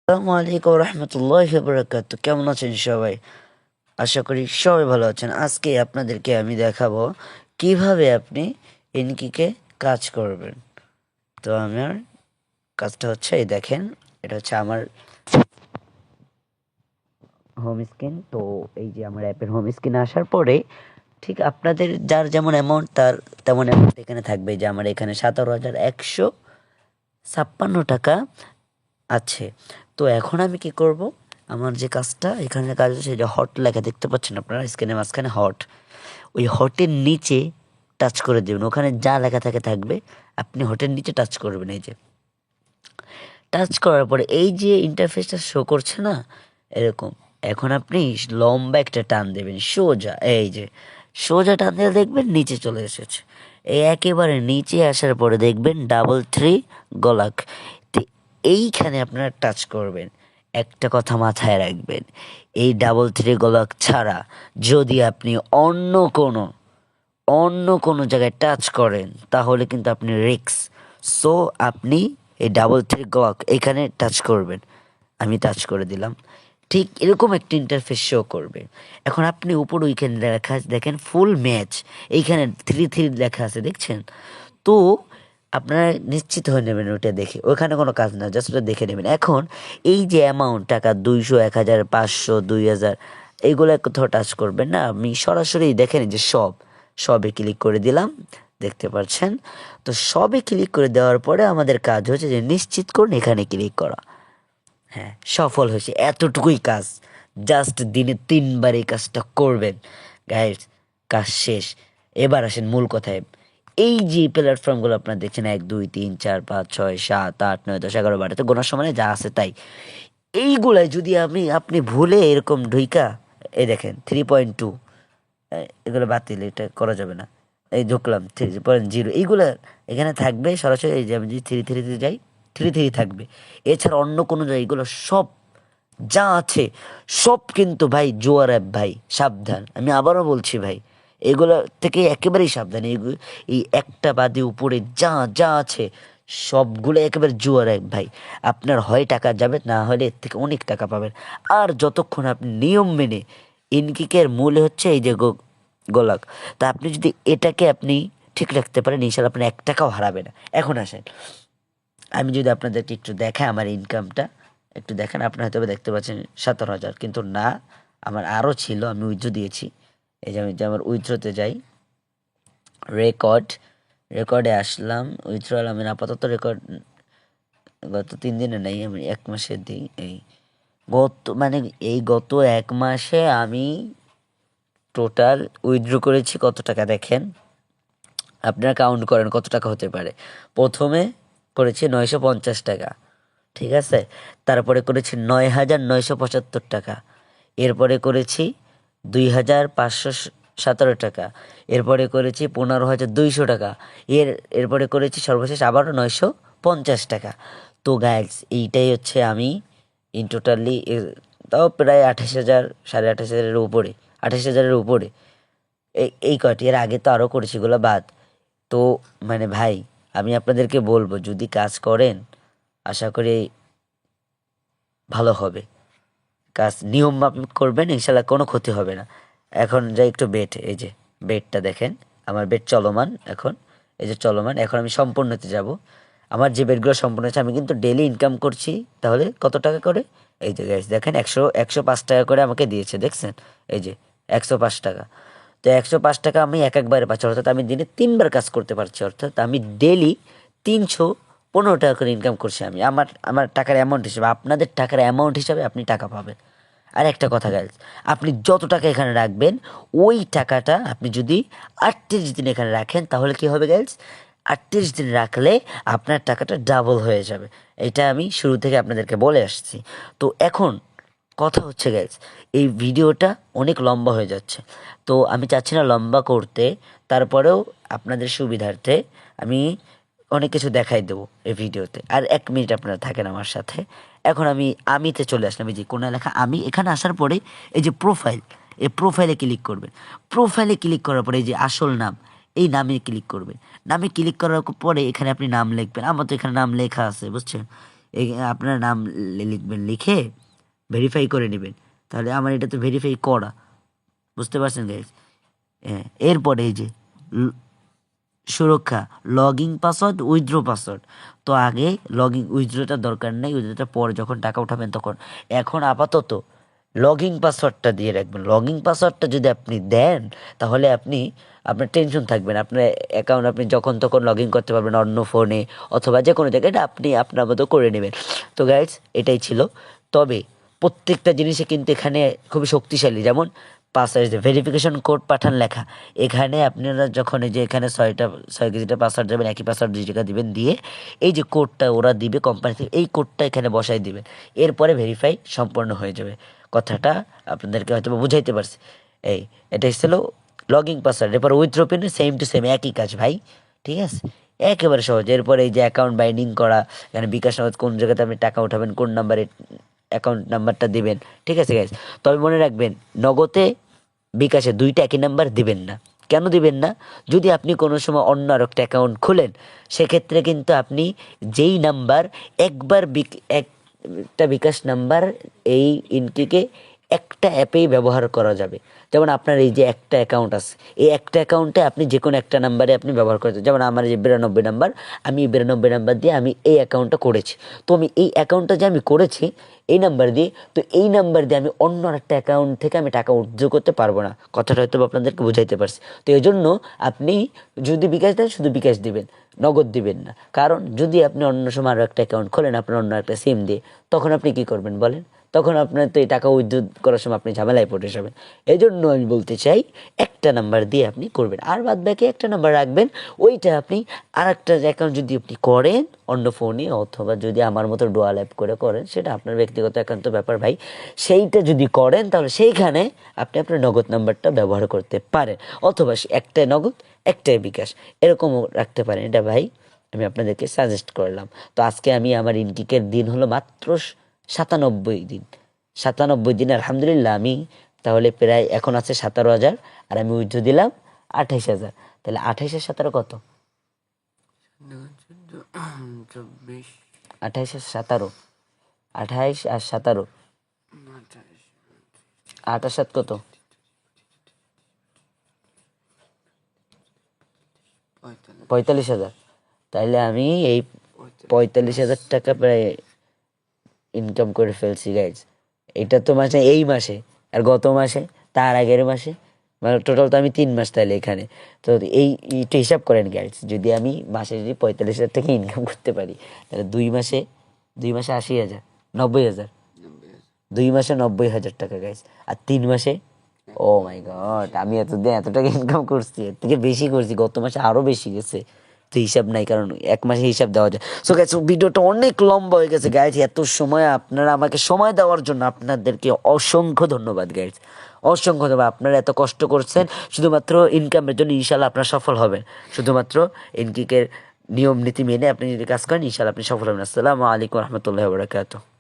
আসসালামু আলাইকুম রহমতুল্লাহি বারাকাতুহু। কেমন আছেন সবাই? আশা করি সবাই ভালো আছেন। আজকে আপনাদেরকে আমি দেখাবো কিভাবে আপনি ইনকিকে কাজ করবেন। তো আমার কাজটা হচ্ছে এই দেখেন, এটা হচ্ছে আমার হোম স্ক্রিন। তো এই যে আমার অ্যাপের হোম স্ক্রিনে আসার পরে ঠিক আপনাদের যার যেমন অ্যামাউন্ট তার তেমন অ্যামাউন্ট এখানে থাকবে। যে আমার এখানে 17,156 টাকা আছে। তো এখন আমি কি করব, আমার যে কাজটা এখানে কাজ হচ্ছে যে হট লেখা দেখতে পাচ্ছেন আপনারা স্ক্রিনের মাঝখানে হট, ওই হটের নিচে টাচ করে দেবেন। ওখানে যা লেখা থাকবে আপনি হটের নিচে টাচ করবেন। এই যে টাচ করার পরে এই যে ইন্টারফেসটা শো করছে না এরকম, এখন আপনি লম্বা একটা টান দেবেন সোজা। এই যে সোজা টান দিলে দেখবেন নিচে চলে এসেছে। এই একেবারে নিচে আসার পরে দেখবেন ডাবল থ্রি গলাক। তো এইখানে আপনারা টাচ করবেন। একটা কথা মাথায় রাখবেন, এই ডাবল থ্রি গলাক ছাড়া যদি আপনি অন্য কোনো জায়গায় টাচ করেন তাহলে কিন্তু আপনি রিস্ক। সো আপনি এই ডাবল থ্রি গক এখানে টাচ করবেন। আমি টাচ করে দিলাম। ঠিক এরকম একটা ইন্টারফেস শো করবে। এখন আপনি উপর ওইখানে লেখা আছে দেখেন ফুল ম্যাচ, এইখানে থ্রি থ্রি লেখা আছে দেখছেন। তো আপনারা নিশ্চিত হয়ে নেবেন ওটা দেখে, ওখানে কোনো কাজ না, জাস্ট ওটা দেখে নেবেন। এখন এই যে অ্যামাউন্ট টাকা 200, 1000, 500, 2000 এইগুলো কোথাও টাচ করবেন না। আমি সরাসরি দেখেন যে সবে ক্লিক করে দিলাম, দেখতে পাচ্ছেন। তো সবে ক্লিক করে দেওয়ার পরে আমাদের কাজ হচ্ছে যে নিশ্চিত করুন এখানে ক্লিক করা। হ্যাঁ, সফল হয়েছে। এতটুকুই কাজ। জাস্ট দিনে 3বার এই কাজটা করবেন গাইস, কাজ শেষ। এবার আসেন মূল কথায়। এই যে প্ল্যাটফর্মগুলো আপনারা দেখছেন 1, 2, 3, 4, 5, 6, 7, 8, 9, 10, 11, 12 তো গোনার সময় যা আছে তাই। এইগুলাই যদি আপনি ভুলে এরকম ঢুইকা, এই দেখেন 3.2, এগুলো বাতিল, এটা করা যাবে না। এই ঢুকলাম 3.0, এইগুলো এখানে থাকবে সরাসরি। এই যে আমি যদি থ্রি থ্রিতে যাই, থ্রি থ্রি থাকবে। এছাড়া অন্য কোনো জায়গায় এগুলো সব যা আছে সব কিন্তু ভাই জুয়ার অ্যাপ ভাই, সাবধান। আমি আবারও বলছি ভাই, এগুলো থেকে একেবারেই সাবধান। এই একটা বাদে উপরে যা যা আছে সবগুলো একেবারে জুয়ার অ্যাপ ভাই। আপনার হয় টাকা যাবে, না হলে এর থেকে অনেক টাকা পাবেন। আর যতক্ষণ আপনি নিয়ম মেনে, ইনকিকের মূল হচ্ছে এই যে গোলাক, তা আপনি যদি এটাকে আপনি ঠিক রাখতে পারেন ইনশাল্লাহ আপনি 1 টাকাও হারাবে না। এখন আসেন আমি যদি আপনাদেরকে একটু দেখাই আমার ইনকামটা, একটু দেখেন। আপনারা হয়তো দেখতে পাচ্ছেন 17,000, কিন্তু না, আমার আরও ছিল, আমি উইথড্র দিয়েছি। এই যে আমি যে আমার উইথড্রতে যাই, রেকর্ডে আসলাম, উইথড্র আমি আপাতত রেকর্ড গত 3 দিনে নেই, আমি 1 মাসে দিই। গত 1 মাসে আমি টোটাল উইথড্র করেছি কত টাকা দেখেন। আপনারা কাউন্ট করেন কত টাকা হতে পারে। প্রথমে করেছি 950 টাকা, ঠিক আছে। তারপরে করেছি 9,975 টাকা। এরপরে করেছি 2,517 টাকা। এরপরে করেছি 15,200 টাকা। এরপরে করেছি সর্বশেষ আবারও 950 টাকা। তো গাইস এইটাই হচ্ছে আমি ইন টোটালি, তাও প্রায় 28,000, 28,500-এর উপরে, 28,000-এর উপরে এই কয়টি। এর আগে তো আরও করেছি, এগুলো বাদ। তো মানে ভাই, আমি আপনাদেরকে বলবো যদি কাজ করেন আশা করি ভালো হবে। কাজ নিয়ম মাফিক করবেন, ইনশাল্লাহ কোনো ক্ষতি হবে না। এখন যাই একটু বেট, এই যে বেটটা দেখেন, আমার বেট চলমান এখন। এই যে চলমান, এখন আমি সম্পূর্ণতে যাব। আমার যে বেটগুলো সম্পূর্ণ হচ্ছে, আমি কিন্তু ডেলি ইনকাম করছি। তাহলে কত টাকা করে, এই যে গাইস দেখেন 105 টাকা করে আমাকে দিয়েছে, দেখছেন। এই যে 105 টাকা। তো 105 টাকা আমি একবারে পাচ্ছি, অর্থাৎ আমি দিনে 3বার কাজ করতে পারছি। অর্থাৎ আমি ডেলি 315 টাকা করে ইনকাম করছি। আমি আমার আমার টাকার অ্যামাউন্ট হিসেবে, আপনাদের টাকার অ্যামাউন্ট হিসাবে আপনি টাকা পাবেন। আর একটা কথা গাইজ, আপনি যত টাকা এখানে রাখবেন ওই টাকাটা আপনি যদি 38 দিন এখানে রাখেন তাহলে কি হবে গাইজ, 38 দিন রাখলে আপনার টাকাটা ডাবল হয়ে যাবে। এটা আমি শুরু থেকে আপনাদেরকে বলে আসছি। তো এখন কথা হচ্ছে গাইজ, এই ভিডিওটা অনেক লম্বা হয়ে যাচ্ছে। তো আমি চাচ্ছি না লম্বা করতে, তারপরেও আপনাদের সুবিধার্থে আমি অনেক কিছু দেখাই দেবো এই ভিডিওতে। আর 1 মিনিট আপনারা থাকেন আমার সাথে। এখন আমিতে চলে আসলাম। এই যে কোন লেখা আমি, এখানে আসার পরে এই যে প্রোফাইল, এই প্রোফাইলে ক্লিক করবেন। প্রোফাইলে ক্লিক করার পরে এই যে আসল নাম, এই নামে ক্লিক করবেন। নামে ক্লিক করার পরে এখানে আপনি নাম লিখবেন। আমার তো এখানে নাম লেখা আছে, বুঝছেন। এই আপনার নাম লিখবেন, লিখে ভেরিফাই করে নেবেন। তাহলে আমার এটা তো ভেরিফাই করা, বুঝতে পারছেন গাইজ? হ্যাঁ, এরপরে এই যে সুরক্ষা, লগইন পাসওয়ার্ড, উইথড্র পাসওয়ার্ড। তো আগে লগইন, উইথড্রোটা দরকার নেই, উইথড্রোটা পরে যখন টাকা উঠাবেন তখন। এখন আপাতত লগইন পাসওয়ার্ডটা দিয়ে রাখবেন। লগইন পাসওয়ার্ডটা যদি আপনি দেন তাহলে আপনার টেনশন থাকবে না। আপনার অ্যাকাউন্ট আপনি যখন তখন লগ ইন করতে পারবেন অন্য ফোনে অথবা যে কোনো জায়গায়, এটা আপনি আপনার মতো করে নেবেন। তো গাইজ এটাই ছিল। তবে প্রত্যেকটা জিনিসে কিন্তু এখানে খুবই শক্তিশালী। যেমন পাসওয়ার্ড ভেরিফিকেশন কোড পাঠান লেখা, এখানে আপনারা যখন এই যে এখানে 6 ডিজিটের পাসওয়ার্ড যাবেন, একই পাসওয়ার্ড 2 জায়গা দিবেন, দিয়ে এই যে কোডটা ওরা দিবে কোম্পানি থেকে, এই কোডটা এখানে বসাই দিবেন। এরপরে ভেরিফাই সম্পন্ন হয়ে যাবে। কথাটা আপনাদেরকে হয়তো বুঝাইতে পারছি। এটাই ছিল লগইন পাসওয়ার্ড। এরপর withdraw pin same to same একই কাজ ভাই, ঠিক আছে, একেবারে সহজ। এরপরে এই যে অ্যাকাউন্ট বাইন্ডিং করা, এখানে বিকাশ নগদ কোন জায়গাতে আপনি টাকা উঠাবেন, কোন নাম্বারে অ্যাকাউন্ট নাম্বারটা দিবেন, ঠিক আছে গাইজ। তবে মনে রাখবেন, নগদে বিকাশে দুইটা একই নাম্বার দিবেন না। কেন দিবেন না? যদি আপনি কোনো সময় অন্য আর একটা অ্যাকাউন্ট খোলেন, সেক্ষেত্রে কিন্তু আপনি যেই নাম্বার একবার একটা বিকাশ নাম্বার এই ইনকিকে একটা অ্যাপেই ব্যবহার করা যাবে। যেমন আপনার এই যে একটা অ্যাকাউন্ট আছে, এই একটা অ্যাকাউন্টে আপনি যে কোনো একটা নাম্বারে আপনি ব্যবহার করতে, যেমন আমার যে 92 নাম্বার, আমি এই 92 নাম্বার দিয়ে আমি এই অ্যাকাউন্টটা করেছি। তো আমি এই অ্যাকাউন্টটা যে আমি করেছি এই নাম্বার দিয়ে, তো এই নাম্বার দিয়ে আমি অন্য একটা অ্যাকাউন্ট থেকে আমি টাকা উইথড্র করতে পারবো না। কথাটা হয়তো আপনাদেরকে বুঝাইতে পারছি। তো এই জন্য আপনি যদি বিকাশ দেন, শুধু বিকাশ দিবেন, নগদ দিবেন না। কারণ যদি আপনি অন্য সময় আরও একটা অ্যাকাউন্ট খোলেন আপনার অন্য একটা সিম দিয়ে, তখন আপনি কি করবেন বলেন? তখন আপনার তো এই টাকা উইথড্র করার সময় আপনি ঝামেলায় পড়ে যাবেন। এই জন্য আমি বলতে চাই, একটা নাম্বার দিয়ে আপনি করবেন, আর বাদ বাকি একটা নাম্বার রাখবেন। ওইটা আপনি আর একটা অ্যাকাউন্ট যদি আপনি করেন অন্য ফোনে, অথবা যদি আমার মতো ডুয়াল অ্যাপ করে করেন, সেটা আপনার ব্যক্তিগত একান্ত ব্যাপার ভাই। সেইটা যদি করেন তাহলে সেইখানে আপনি আপনার নগদ নাম্বারটা ব্যবহার করতে পারেন, অথবা একটাই নগদ একটাই বিকাশ, এরকমও রাখতে পারেন। এটা ভাই আমি আপনাদেরকে সাজেস্ট করলাম। তো আজকে আমি আমার ইনকিকের দিন হলো মাত্র 97 দিন। 97 দিন আলহামদুলিল্লাহ আমি তাহলে প্রায় এখন আছে 17,000, আর আমি উইথড্র দিলাম 28,000। তাহলে 28 আর 17 কত? 28 আর 17, 28 আর 17, 8 আর 7 কত? 45,000। তাইলে আমি এই 45,000 টাকা প্রায় ইনকাম করে ফেলছি গাইজ। এটা তো মাসে, এই মাসে, আর গত মাসে, তার আগের মাসে, মানে টোটাল তো আমি 3 মাস তাহলে এখানে। তো এই একটু হিসাব করেন গাইজ, যদি আমি মাসে যদি 45,000 টাকা ইনকাম করতে পারি, তাহলে 2 মাসে 80,000, 90,000, 2 মাসে 90,000 টাকা গাইজ। আর 3 মাসে, ও মাই গড, আমি এতদিন এত টাকা ইনকাম করছি, এর থেকে বেশি করছি, গত মাসে আরও বেশি গেছে। তো হিসাব নাই, কারণ এক মাসে হিসাব দেওয়া যায়। সো গাইস ভিডিওটা অনেক লম্বা হয়ে গেছে গাইস। এত সময় আপনারা আমাকে সময় দেওয়ার জন্য আপনাদেরকে অসংখ্য ধন্যবাদ গাইস, অসংখ্য ধন্যবাদ। আপনারা এত কষ্ট করছেন শুধুমাত্র ইনকামের জন্য, ইনশাল্লাহ আপনারা সফল হবেন। শুধুমাত্র ইনকিকের নিয়ম নীতি মেনে আপনি যদি কাজ করেন, ইনশাল্লাহ আপনি সফল হবেন। আসসালামু আলাইকুম রহমতুল্লাহ বারাকাতুহু।